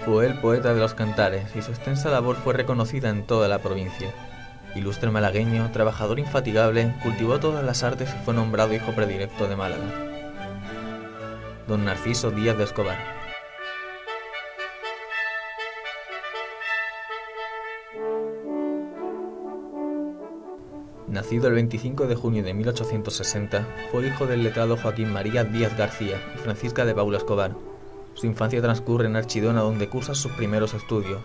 Fue el poeta de los cantares y su extensa labor fue reconocida en toda la provincia. Ilustre malagueño, trabajador infatigable, cultivó todas las artes y fue nombrado hijo predilecto de Málaga. Don Narciso Díaz de Escobar. Nacido el 25 de junio de 1860, fue hijo del letrado Joaquín María Díaz García y Francisca de Paula Escobar. Su infancia transcurre en Archidona, donde cursa sus primeros estudios.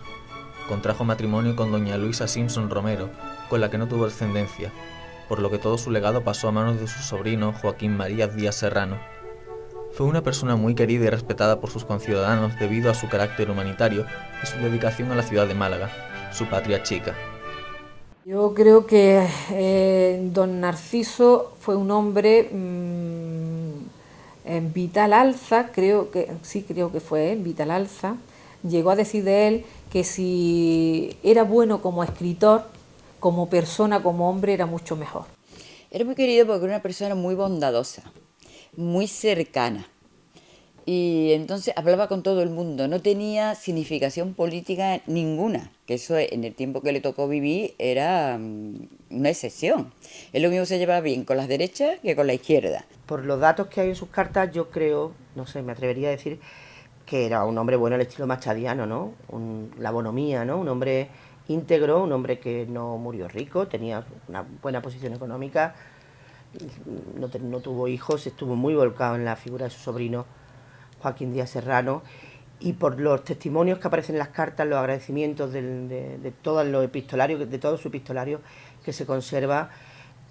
Contrajo matrimonio con doña Luisa Simpson Romero, con la que no tuvo descendencia, por lo que todo su legado pasó a manos de su sobrino Joaquín María Díaz Serrano. Fue una persona muy querida y respetada por sus conciudadanos debido a su carácter humanitario y su dedicación a la ciudad de Málaga, su patria chica. Yo creo que don Narciso fue un hombre en vital alza, creo que fue en vital alza. Llegó a decir de él que si era bueno como escritor, como persona, como hombre, era mucho mejor. Era muy querido porque era una persona muy bondadosa, muy cercana. Y entonces hablaba con todo el mundo, no tenía significación política ninguna, que eso en el tiempo que le tocó vivir era una excepción. Es lo mismo que se llevaba bien con las derechas que con la izquierda. Por los datos que hay en sus cartas, yo creo, no sé, me atrevería a decir que era un hombre bueno al estilo machadiano, ¿no? La bonomía, ¿no? Un hombre íntegro, un hombre que no murió rico, tenía una buena posición económica, no tuvo hijos, estuvo muy volcado en la figura de su sobrino Joaquín Díaz Serrano, y por los testimonios que aparecen en las cartas, los agradecimientos de todos los epistolarios, de todo su epistolario que se conserva,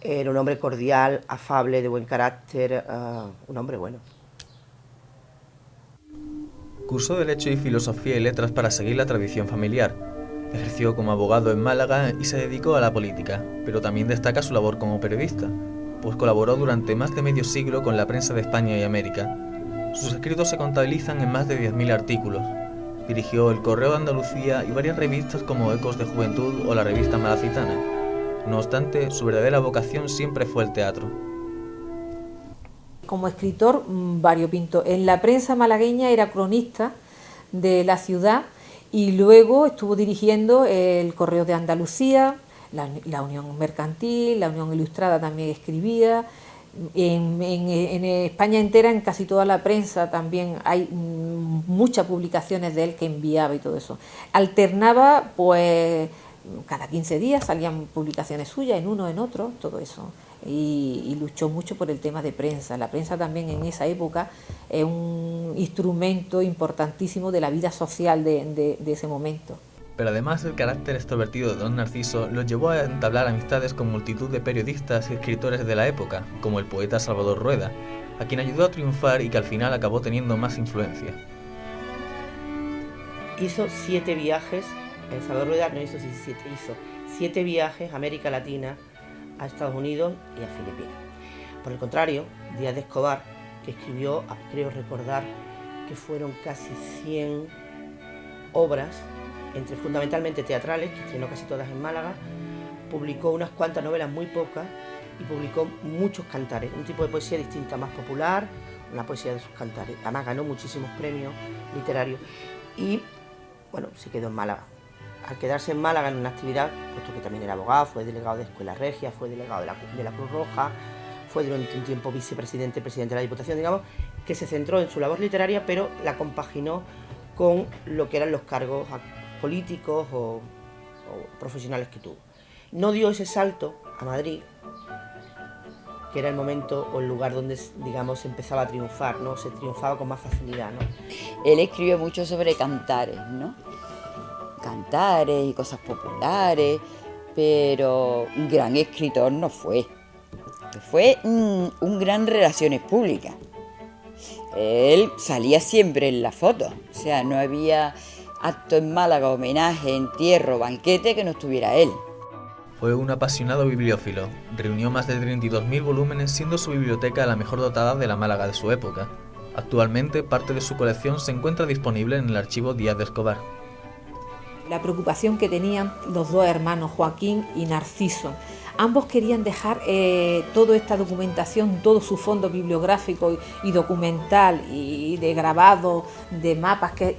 era un hombre cordial, afable, de buen carácter, un hombre bueno. Cursó Derecho y Filosofía y Letras para seguir la tradición familiar. Ejerció como abogado en Málaga y se dedicó a la política, pero también destaca su labor como periodista, pues colaboró durante más de medio siglo con la prensa de España y América. Sus escritos se contabilizan en más de 10.000 artículos. Dirigió El Correo de Andalucía y varias revistas como Ecos de Juventud o la revista Malacitana. No obstante, su verdadera vocación siempre fue el teatro. Como escritor variopinto. En la prensa malagueña era cronista de la ciudad y luego estuvo dirigiendo el Correo de Andalucía, la Unión Mercantil, la Unión Ilustrada también escribía. En España entera, en casi toda la prensa también hay muchas publicaciones de él que enviaba y todo eso. Alternaba, pues cada 15 días salían publicaciones suyas, en uno, en otro, todo eso. Y luchó mucho por el tema de prensa. La prensa también en esa época es un instrumento importantísimo de la vida social de ese momento. Pero además el carácter extrovertido de don Narciso lo llevó a entablar amistades con multitud de periodistas y escritores de la época, como el poeta Salvador Rueda, a quien ayudó a triunfar y que al final acabó teniendo más influencia. Hizo 7 viajes, Salvador Rueda no hizo 7, hizo 7 viajes a América Latina, a Estados Unidos y a Filipinas. Por el contrario, Díaz de Escobar, que escribió, creo recordar, que fueron casi 100 obras, entre fundamentalmente teatrales, que estrenó casi todas en Málaga, publicó unas cuantas novelas, muy pocas, y publicó muchos cantares, un tipo de poesía distinta, más popular, una poesía de sus cantares. Además ganó muchísimos premios literarios y, bueno, se quedó en Málaga. Al quedarse en Málaga en una actividad, puesto que también era abogado, fue delegado de Escuela Regia, fue delegado de la Cruz Roja, fue durante un tiempo vicepresidente, presidente de la Diputación, digamos, que se centró en su labor literaria, pero la compaginó con lo que eran los cargos políticos o profesionales que tuvo. No dio ese salto a Madrid, que era el momento o el lugar donde, digamos, se empezaba a triunfar, ¿no? Se triunfaba con más facilidad, ¿no? Él escribió mucho sobre cantares, ¿no? Cantares y cosas populares, pero un gran escritor no fue. Fue un gran relaciones públicas. Él salía siempre en la foto, o sea, no había acto en Málaga, homenaje, entierro, banquete que no estuviera él. Fue un apasionado bibliófilo. Reunió más de 32.000 volúmenes, siendo su biblioteca la mejor dotada de la Málaga de su época. Actualmente, parte de su colección se encuentra disponible en el archivo Díaz de Escobar. La preocupación que tenían los dos hermanos, Joaquín y Narciso. Ambos querían dejar toda esta documentación, todo su fondo bibliográfico y documental y de grabados, de mapas, que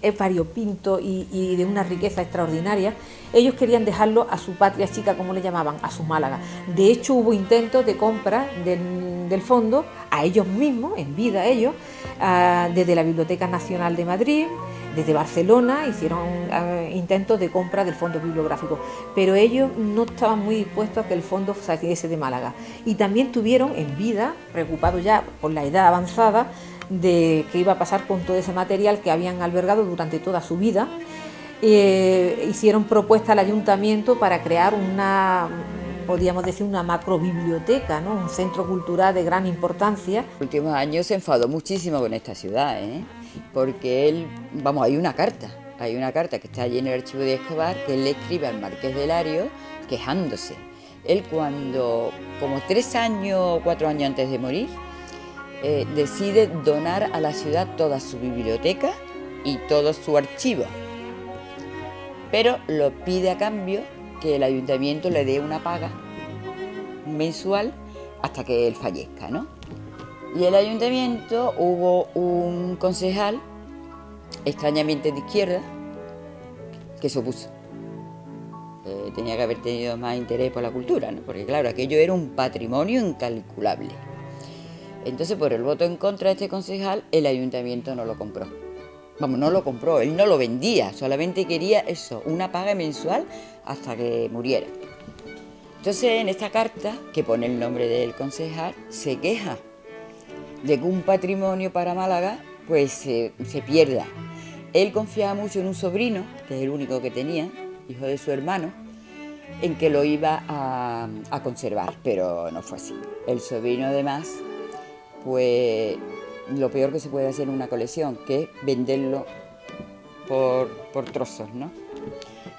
es variopinto y de una riqueza extraordinaria. Ellos querían dejarlo a su patria chica, como le llamaban, a su Málaga. De hecho, hubo intentos de compra del fondo a ellos mismos, en vida ellos, desde la Biblioteca Nacional de Madrid, desde Barcelona, hicieron intentos de compra del fondo bibliográfico, pero ellos no estaban muy dispuestos a que el fondo saliese de Málaga. Y también tuvieron en vida, preocupados ya por la edad avanzada, de qué iba a pasar con todo ese material que habían albergado durante toda su vida. Hicieron propuesta al ayuntamiento para crear podríamos decir, una macrobiblioteca, ¿no? Un centro cultural de gran importancia. En los últimos años se enfadó muchísimo con esta ciudad, porque hay una carta que está allí en el archivo de Escobar, que él le escribe al Marqués de Larios quejándose. Él cuando, como 3 años o 4 años antes de morir, decide donar a la ciudad toda su biblioteca y todo su archivo, pero lo pide a cambio que el ayuntamiento le dé una paga mensual hasta que él fallezca, ¿no? Y el ayuntamiento, hubo un concejal, extrañamente de izquierda, que se opuso. Tenía que haber tenido más interés por la cultura, ¿no? Porque claro, aquello era un patrimonio incalculable. Entonces, por el voto en contra de este concejal, el ayuntamiento no lo compró. No lo compró, él no lo vendía, solamente quería eso, una paga mensual hasta que muriera. Entonces, en esta carta, que pone el nombre del concejal, se queja de que un patrimonio para Málaga pues se pierda. Él confiaba mucho en un sobrino, que es el único que tenía, hijo de su hermano, en que lo iba a conservar, pero no fue así. El sobrino, además, pues lo peor que se puede hacer en una colección, que es venderlo por trozos, ¿no?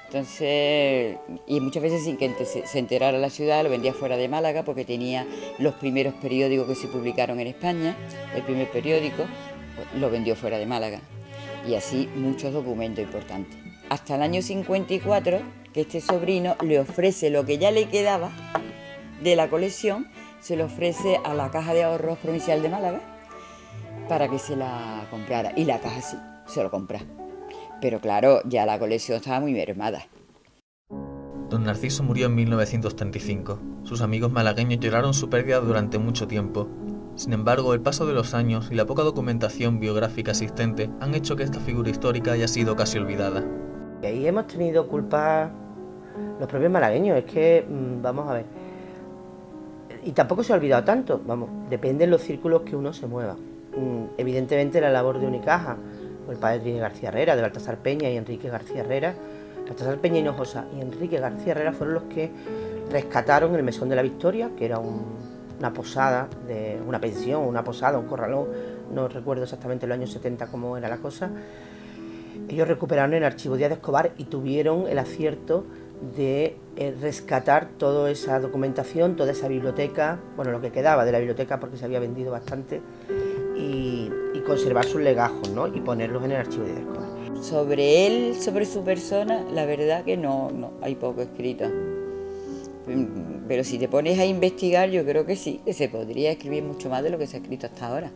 Entonces, y muchas veces sin que se enterara la ciudad, lo vendía fuera de Málaga, porque tenía los primeros periódicos que se publicaron en España, el primer periódico, pues, lo vendió fuera de Málaga. Y así muchos documentos importantes. Hasta el año 54, que este sobrino le ofrece lo que ya le quedaba de la colección, se lo ofrece a la Caja de Ahorros Provincial de Málaga para que se la comprara. Y la caja sí, se lo compra. Pero claro, ya la colección estaba muy mermada. Don Narciso murió en 1935. Sus amigos malagueños lloraron su pérdida durante mucho tiempo. Sin embargo, el paso de los años y la poca documentación biográfica existente han hecho que esta figura histórica haya sido casi olvidada. Y ahí hemos tenido culpa los propios malagueños, es que, vamos a ver, y tampoco se ha olvidado tanto, depende de los círculos que uno se mueva. Evidentemente la labor de Unicaja, el padre García Herrera, de Baltasar Peña y Enrique García Herrera, Baltasar Peña Hinojosa y Enrique García Herrera fueron los que rescataron el Mesón de la Victoria, que era una posada, una pensión, una posada, un corralón, no recuerdo exactamente los años 70 cómo era la cosa. Ellos recuperaron el archivo Díaz de Escobar y tuvieron el acierto de rescatar toda esa documentación, toda esa biblioteca, bueno, lo que quedaba de la biblioteca porque se había vendido bastante, y conservar sus legajos, ¿no? Y ponerlos en el archivo de Escobar. Sobre él, sobre su persona, la verdad que no hay poco escrito. Pero si te pones a investigar, yo creo que sí, que se podría escribir mucho más de lo que se ha escrito hasta ahora.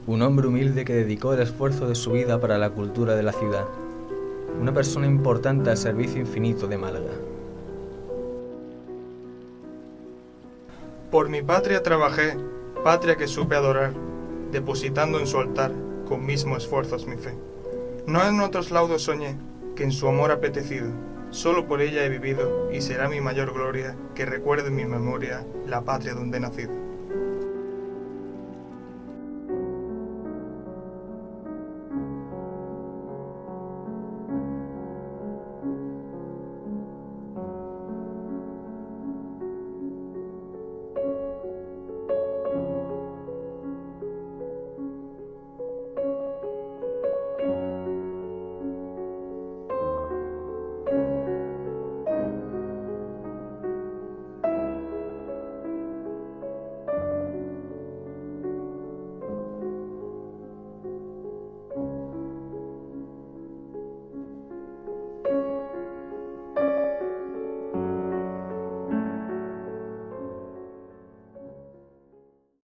Un hombre humilde que dedicó el esfuerzo de su vida para la cultura de la ciudad. Una persona importante al servicio infinito de Málaga. Por mi patria trabajé, patria que supe adorar, depositando en su altar con mismo esfuerzos mi fe. No en otros laudos soñé, que en su amor apetecido, solo por ella he vivido, y será mi mayor gloria que recuerde en mi memoria la patria donde he nacido.